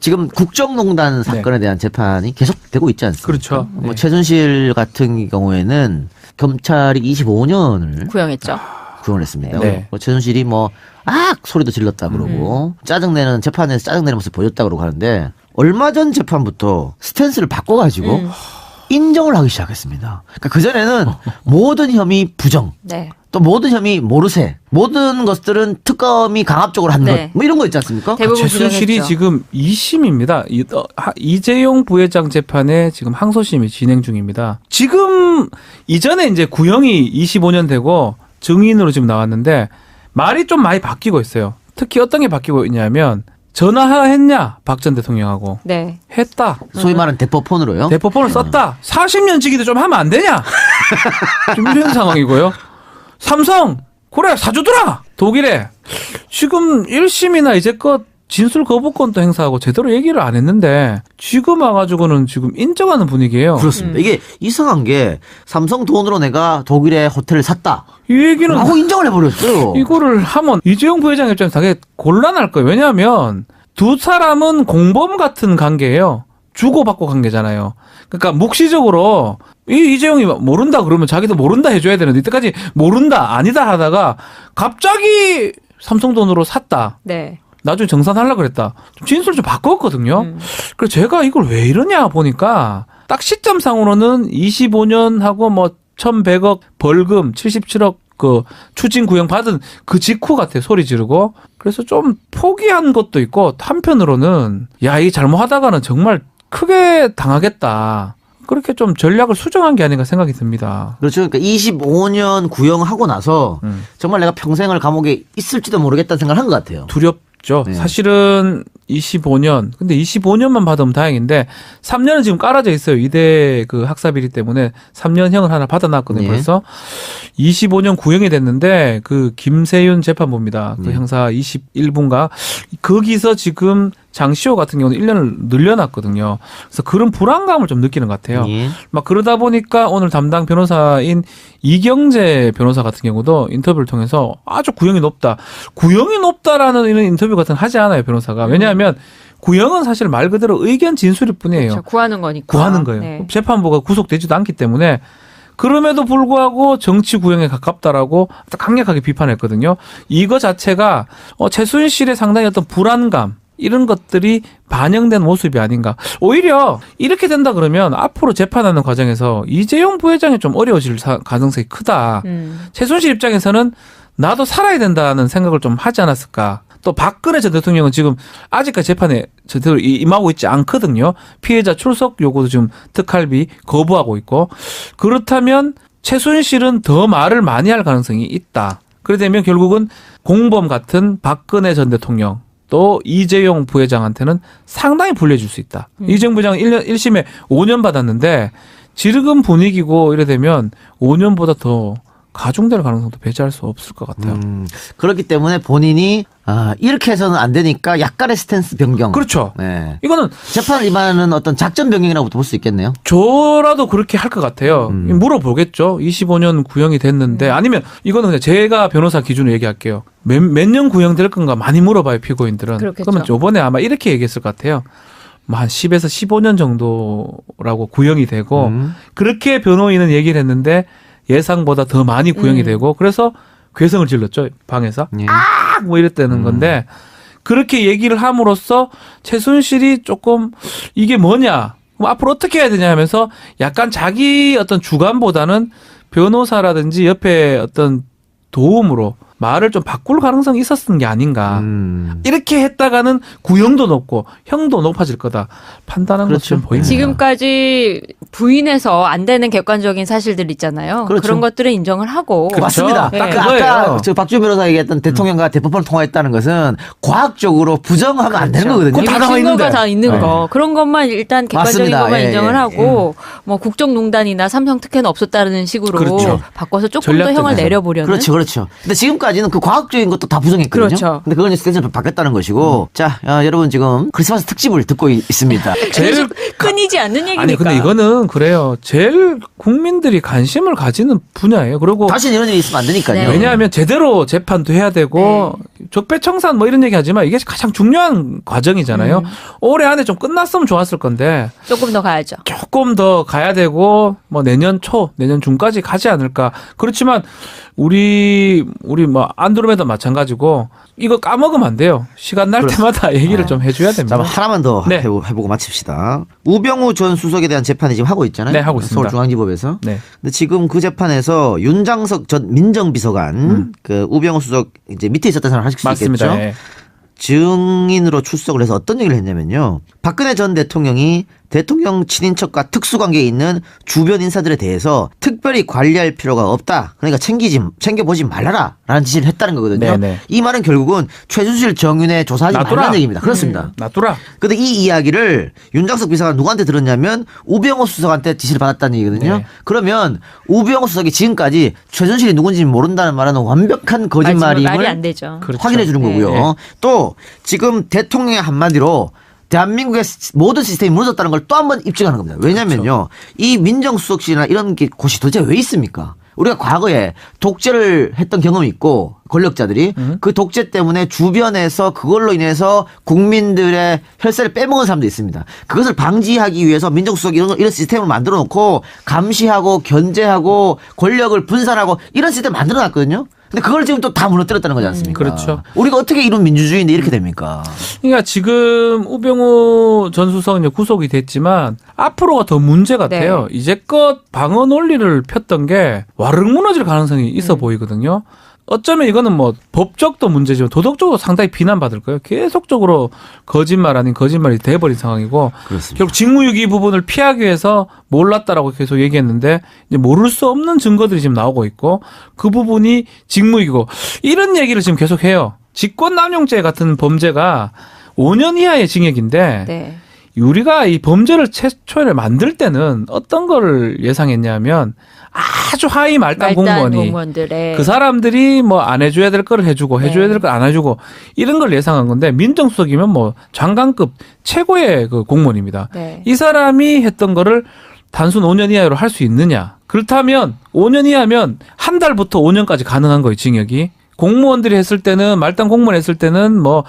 지금 국정농단 사건에 대한 재판이 계속되고 있지 않습니까? 그렇죠. 뭐 최순실 같은 경우에는 경찰이 25년을 구형했죠. 구형을 했습니다. 네. 뭐 최순실이 소리도 질렀다 그러고 재판에서 짜증내는 모습 보였다 그러고 하는데 얼마 전 재판부터 스탠스를 바꿔가지고 인정을 하기 시작했습니다. 그러니까 그전에는 모든 혐의 부정, 네. 또 모든 혐의 모르쇠, 모든 것들은 특검이 강압적으로 한 네. 것, 이런 거 있지 않습니까? 대부분 최순실이 진행했죠. 지금 2심입니다. 이재용 부회장 재판에 지금 항소심이 진행 중입니다. 지금 이전에 이제 구형이 25년 되고 증인으로 지금 나왔는데 말이 좀 많이 바뀌고 있어요. 특히 어떤 게 바뀌고 있냐면 전화했냐 박 전 대통령하고 네. 했다. 소위 말하는 대포폰으로요. 대포폰을 썼다. 40년치기도 좀 하면 안 되냐? 좀 이런 상황이고요. 삼성 그래 사주더라 독일에 지금 1심이나 이제껏 진술 거부권도 행사하고 제대로 얘기를 안 했는데 지금 와가지고는 지금 인정하는 분위기예요. 그렇습니다. 이게 이상한 게 삼성 돈으로 내가 독일에 호텔을 샀다 이 얘기는 하고 인정을 해버렸어요. 이거를 하면 이재용 부회장 입장에서 되게 곤란할 거예요. 왜냐하면 두 사람은 공범 같은 관계예요. 주고받고 관계잖아요. 그러니까 묵시적으로 이재용이 모른다 그러면 자기도 모른다 해줘야 되는데 이때까지 모른다 아니다 하다가 갑자기 삼성 돈으로 샀다. 네. 나중에 정산하려고 그랬다. 좀 진술 좀 바꿨거든요. 그래서 제가 이걸 왜 이러냐 보니까 딱 시점상으로는 25년하고 1,100억 벌금 77억 그 추징 구형 받은 그 직후 같아요. 소리 지르고. 그래서 좀 포기한 것도 있고 한편으로는 야, 이 잘못하다가는 정말 크게 당하겠다. 그렇게 좀 전략을 수정한 게 아닌가 생각이 듭니다. 그렇죠. 그러니까 25년 구형하고 나서 정말 내가 평생을 감옥에 있을지도 모르겠다는 생각을 한 것 같아요. 두렵죠. 네. 사실은 25년. 근데 25년만 받으면 다행인데 3년은 지금 깔아져 있어요. 이대 그 학사비리 때문에 3년형을 하나 받아놨거든요. 네. 벌써 25년 구형이 됐는데 그 김세윤 재판부입니다. 그 형사 21분가 거기서 지금 장시호 같은 경우는 1년을 늘려놨거든요. 그래서 그런 불안감을 좀 느끼는 것 같아요. 예. 막 그러다 보니까 오늘 담당 변호사인 이경재 변호사 같은 경우도 인터뷰를 통해서 아주 구형이 높다. 구형이 높다라는 이런 인터뷰 같은 거 하지 않아요, 변호사가. 왜냐하면 구형은 사실 말 그대로 의견 진술일 뿐이에요. 그렇죠. 구하는 거니까. 구하는 거예요. 네. 재판부가 구속되지도 않기 때문에 그럼에도 불구하고 정치 구형에 가깝다라고 강력하게 비판했거든요. 이거 자체가 최순실의 상당히 어떤 불안감 이런 것들이 반영된 모습이 아닌가. 오히려 이렇게 된다 그러면 앞으로 재판하는 과정에서 이재용 부회장이 좀 어려워질 가능성이 크다. 최순실 입장에서는 나도 살아야 된다는 생각을 좀 하지 않았을까. 또 박근혜 전 대통령은 지금 아직까지 재판에 제대로 임하고 있지 않거든요. 피해자 출석 요구도 지금 특활비 거부하고 있고. 그렇다면 최순실은 더 말을 많이 할 가능성이 있다. 그래 되면 결국은 공범 같은 박근혜 전 대통령 또 이재용 부회장한테는 상당히 불리해질 수 있다. 이재용 부회장은 1심에 5년 받았는데 지금 분위기고 이래 되면 5년보다 더 가중될 가능성도 배제할 수 없을 것 같아요. 그렇기 때문에 본인이 이렇게 해서는 안 되니까 약간의 스탠스 변경. 그렇죠. 네. 이거는 재판을 임하는 어떤 작전 변경이라고 볼 수 있겠네요. 저라도 그렇게 할 것 같아요. 물어보겠죠. 25년 구형이 됐는데 아니면 이거는 그냥 제가 변호사 기준으로 얘기할게요. 몇 년 구형될 건가 많이 물어봐요. 피고인들은. 그렇겠죠. 그러면 저번에 아마 이렇게 얘기했을 것 같아요. 한 10에서 15년 정도라고 구형이 되고 그렇게 변호인은 얘기를 했는데 예상보다 더 많이 구형이 되고 그래서 괴성을 질렀죠. 방에서. 예. 뭐 이랬다는 건데 그렇게 얘기를 함으로써 최순실이 조금 이게 뭐냐 그럼 앞으로 어떻게 해야 되냐 하면서 약간 자기 어떤 주관보다는 변호사라든지 옆에 어떤 도움으로 말을 좀 바꿀 가능성이 있었던 게 아닌가. 이렇게 했다가는 구형도 높고 형도 높아질 거다. 판단한 그렇죠. 것처럼 보입니다. 지금까지 부인해서 안 되는 객관적인 사실들 있잖아요. 그렇죠. 그런 것들은 인정을 하고. 그렇죠. 맞습니다. 네. 딱 아까 그거예요. 저 박주호 변호사가 얘기했던 대통령과 대법원을 통화했다는 것은 과학적으로 부정하면 안 되는 거거든요. 이미 다 나와 증거가 있는데. 다 있는 네. 거. 그런 것만 일단 객관적인 맞습니다. 것만 예, 인정을 예, 하고 뭐 국정농단이나 삼성 특혜는 없었다는 식으로 그렇죠. 바꿔서 조금 더 전략적으로. 형을 내려보려는. 그렇죠, 그렇죠. 근데 지금까지 지금까지는 그 과학적인 것도 다 부정했거든요. 그렇죠. 근데 그건 이제 스탠스를 바뀌었다는 것이고. 자, 여러분 지금 크리스마스 특집을 듣고 있습니다. 제일 끊이지 않는 얘기니까. 아니 근데 이거는 그래요. 제일 국민들이 관심을 가지는 분야예요. 그리고 다시는 이런 일이 있으면 안 되니까요. 네. 왜냐하면 제대로 재판도 해야 되고 적폐청산 뭐 이런 얘기 하지만 이게 가장 중요한 과정이잖아요. 올해 안에 좀 끝났으면 좋았을 건데 조금 더 가야죠. 조금 더 가야 되고 뭐 내년 중까지 가지 않을까. 그렇지만 우리 뭐 안드로메다 마찬가지고 이거 까먹으면 안 돼요. 시간 날 때마다 얘기를 좀 해줘야 됩니다. 자, 하나만 더 네. 해보고 마칩시다. 우병우 전 수석에 대한 재판이 지금 하고 있잖아요. 네, 하고 있습니다. 서울중앙지법에서. 네. 근데 지금 그 재판에서 윤장석 전 민정비서관, 그 우병우 수석 이제 밑에 있었던 사람 하실 수 맞습니다. 있겠죠. 예. 증인으로 출석을 해서 어떤 얘기를 했냐면요. 박근혜 전 대통령이 대통령 친인척과 특수관계에 있는 주변 인사들에 대해서 특별히 관리할 필요가 없다. 그러니까 챙겨보지 말라라. 라는 지시를 했다는 거거든요. 네네. 이 말은 결국은 최순실 정윤회 조사하지 놔둬라. 말라는 얘기입니다. 그렇습니다. 놔두라. 근데 이 이야기를 윤장석 비서가 누구한테 들었냐면 우병우 수석한테 지시를 받았다는 얘기거든요. 네. 그러면 우병우 수석이 지금까지 최순실이 누군지 모른다는 말은 완벽한 거짓말임을 말이 안 되죠. 그렇죠. 확인해 주는 네. 거고요. 네. 또 지금 대통령의 한마디로 대한민국의 모든 시스템이 무너졌다는 걸 또 한 번 입증하는 겁니다. 왜냐면요. 이 민정수석실이나 이런 곳이 도대체 왜 있습니까? 우리가 과거에 독재를 했던 경험이 있고 권력자들이 그 독재 때문에 주변에서 그걸로 인해서 국민들의 혈세를 빼먹은 사람도 있습니다. 그것을 방지하기 위해서 민정수석이 이런 시스템을 만들어 놓고 감시하고 견제하고 권력을 분산하고 이런 시스템을 만들어 놨거든요. 근데 그걸 지금 또 다 무너뜨렸다는 거지 않습니까? 그렇죠. 우리가 어떻게 이런 민주주의인데 이렇게 됩니까? 그러니까 지금 우병우 전 수석은 이제 구속이 됐지만 앞으로가 더 문제 같아요. 네. 이제껏 방어 논리를 폈던 게 와르르 무너질 가능성이 있어 보이거든요. 어쩌면 이거는 뭐 법적도 문제지만 도덕적으로 상당히 비난받을 거예요. 계속적으로 거짓말 아닌 거짓말이 돼버린 상황이고 그렇습니다. 결국 직무유기 부분을 피하기 위해서 몰랐다라고 계속 얘기했는데 이제 모를 수 없는 증거들이 지금 나오고 있고 그 부분이 직무유기고 이런 얘기를 지금 계속 해요. 직권남용죄 같은 범죄가 5년 이하의 징역인데 네. 우리가 이 범죄를 최초에 만들 때는 어떤 걸 예상했냐면 아주 하위 말단 공무원이 공무원들의 그 사람들이 뭐 안 해줘야 될 걸 해주고 해줘야 될 걸 안 해주고 이런 걸 예상한 건데 민정수석이면 뭐 장관급 최고의 그 공무원입니다. 네. 이 사람이 했던 거를 단순 5년 이하로 할 수 있느냐? 그렇다면 5년 이하면 한 달부터 5년까지 가능한 거예요, 징역이. 공무원들이 했을 때는 말단 공무원 했을 때는 뭐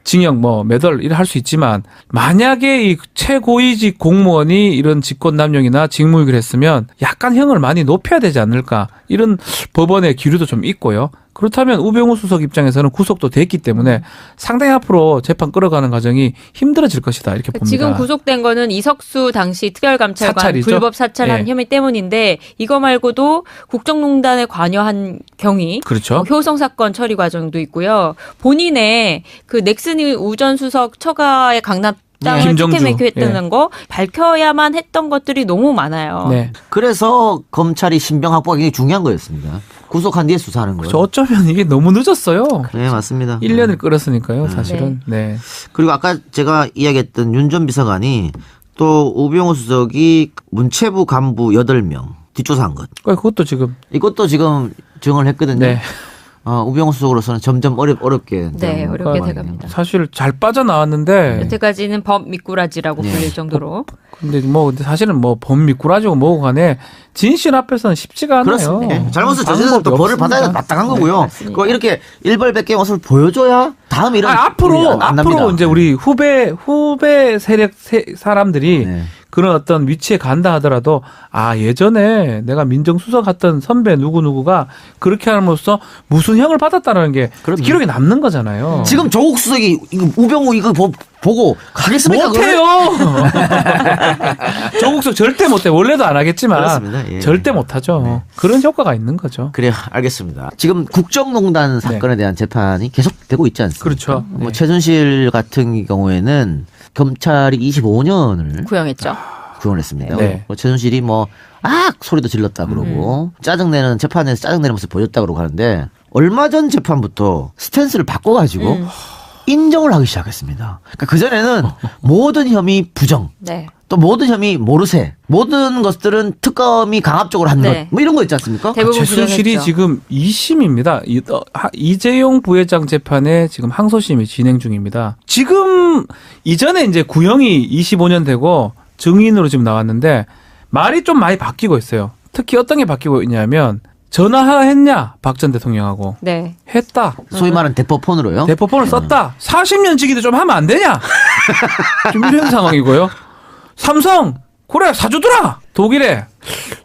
징역 뭐 매달 이래 할 수 있지만 만약에 이 최고위직 공무원이 이런 직권남용이나 직무유기를 했으면 약간 형을 많이 높여야 되지 않을까 이런 법원의 기류도 좀 있고요. 그렇다면 우병우 수석 입장에서는 구속도 됐기 때문에 상당히 앞으로 재판 끌어가는 과정이 힘들어질 것이다 이렇게 봅니다. 지금 구속된 거는 이석수 당시 특별감찰관 사찰이죠? 불법 사찰한 예. 혐의 때문인데 이거 말고도 국정농단에 관여한 경위 그렇죠. 효성 사건 처리 과정도 있고요. 본인의 그 넥슨이 우전 수석 처가의 강납 땅을 김정주. 특혜매표했다는 거 밝혀야만 했던 것들이 너무 많아요. 네. 그래서 검찰이 신병 확보가 굉장히 중요한 거였습니다. 구속한 뒤에 수사하는 거예요. 그렇죠. 어쩌면 이게 너무 늦었어요. 네, 맞습니다. 1년을 끌었으니까요, 사실은. 네. 그리고 아까 제가 이야기했던 윤 전 비서관이 또 우병우 수석이 문체부 간부 8명 뒷조사한 것. 그것도 지금 이것도 지금 증언을 했거든요. 네. 우병우 수석으로서는 점점 어렵게 네, 어렵게 상황이네요. 돼갑니다. 사실 잘 빠져나왔는데 여태까지는 법 미꾸라지라고 네. 불릴 정도로 근데 사실은 뭐 법 미꾸라지고 뭐고 간에 진실 앞에서는 쉽지가 않아요. 그렇습니다. 네. 잘못을 방법이 저지르면 또 벌을 없습니다. 받아야 마땅한 네, 거고요. 맞습니다. 그거 이렇게 일벌백계 모습을 보여줘야 다음 이런 앞으로 일이 안 납니다. 앞으로 이제 우리 후배 세력 사람들이 네. 그런 어떤 위치에 간다 하더라도 예전에 내가 민정수석 했던 선배 누구누구가 그렇게 함으로써 무슨 형을 받았다는 게 그럼요. 기록에 남는 거잖아요. 지금 조국 수석이 이거 우병우 이거 보고 가겠습니까? 못해요. 조국수 절대 못해. 원래도 안 하겠지만 그렇습니다. 예. 절대 못하죠. 네. 그런 효과가 있는 거죠. 그래요, 알겠습니다. 지금 국정농단 사건에 대한 재판이 계속되고 있지 않습니까? 그렇죠. 뭐 네. 최순실 같은 경우에는 검찰이 25년을 구형했죠. 구형했습니다. 네. 뭐 최순실이 소리도 질렀다 그러고 짜증내는 재판에서 짜증내는 모습 보였다 그러고 하는데 얼마 전 재판부터 스탠스를 바꿔가지고 인정을 하기 시작했습니다. 그러니까 그 전에는 모든 혐의 부정. 네. 또 모든 혐의 모르쇠, 모든 것들은 특검이 강압적으로 한 네. 것, 뭐 이런 거 있지 않습니까? 대부분 최순실이 부정했죠. 지금 2심입니다. 이재용 부회장 재판에 지금 항소심이 진행 중입니다. 지금 이전에 이제 구형이 25년 되고 증인으로 지금 나왔는데 말이 좀 많이 바뀌고 있어요. 특히 어떤 게 바뀌고 있냐면 전화했냐 박 전 대통령하고 네. 했다. 소위 말하는 대포폰으로요. 대포폰을 썼다. 40년 지기도 좀 하면 안 되냐? 좀 이런 상황이고요. 삼성 그래 사주더라 독일에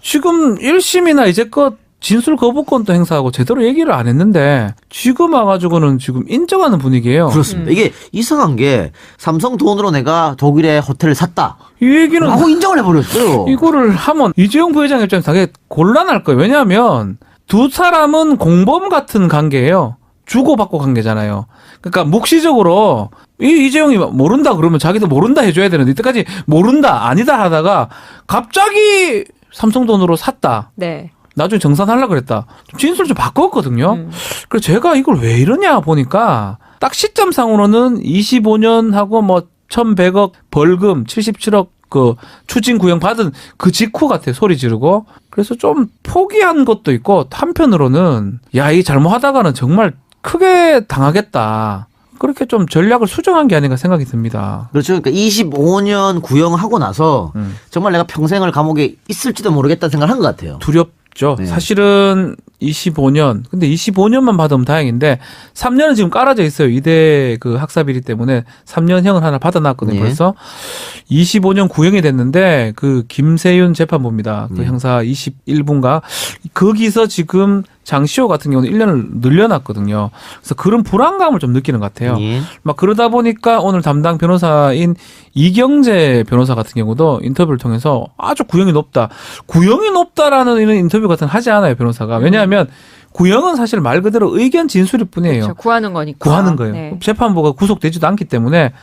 지금 1심이나 이제껏 진술 거부권도 행사하고 제대로 얘기를 안 했는데 지금 와가지고는 지금 인정하는 분위기예요. 그렇습니다. 이게 이상한 게 삼성 돈으로 내가 독일에 호텔을 샀다 이 얘기는 하고 인정을 해버렸어요. 이거를 하면 이재용 부회장 입장에서 되게 곤란할 거예요. 왜냐하면 두 사람은 공범 같은 관계예요. 주고받고 관계잖아요. 그러니까 묵시적으로 이재용이 모른다 그러면 자기도 모른다 해줘야 되는데 이때까지 모른다 아니다 하다가 갑자기 삼성 돈으로 샀다. 네. 나중에 정산하려고 그랬다. 좀 진술 좀 바꿨거든요. 그래서 제가 이걸 왜 이러냐 보니까 딱 시점상으로는 25년하고 뭐 1,100억 벌금 77억 그 추징 구형 받은 그 직후 같아 소리 지르고. 그래서 좀 포기한 것도 있고 한편으로는 야, 이 잘못하다가는 정말 크게 당하겠다. 그렇게 좀 전략을 수정한 게 아닌가 생각이 듭니다. 그렇죠. 그러니까 25년 구형하고 나서 정말 내가 평생을 감옥에 있을지도 모르겠다는 생각을 한 것 같아요. 두렵죠. 네. 사실은 25년. 근데 25년만 받으면 다행인데 3년은 지금 깔아져 있어요. 이대 그 학사비리 때문에 3년형을 하나 받아놨거든요. 네. 벌써 25년 구형이 됐는데 그 김세윤 재판부입니다. 그 형사 21분가 거기서 지금 장시호 같은 경우는 1년을 늘려놨거든요. 그래서 그런 불안감을 좀 느끼는 것 같아요. 예. 막 그러다 보니까 오늘 담당 변호사인 이경재 변호사 같은 경우도 인터뷰를 통해서 아주 구형이 높다. 구형이 높다라는 이런 인터뷰 같은 거 하지 않아요, 변호사가. 왜냐하면 구형은 사실 말 그대로 의견 진술일 뿐이에요. 그렇죠. 구하는 거니까. 구하는 거예요. 네. 재판부가 구속되지도 않기 때문에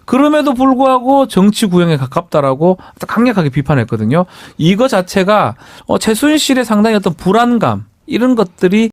그럼에도 불구하고 정치 구형에 가깝다라고 강력하게 비판했거든요. 이거 자체가 최순실의 상당히 어떤 불안감 이런 것들이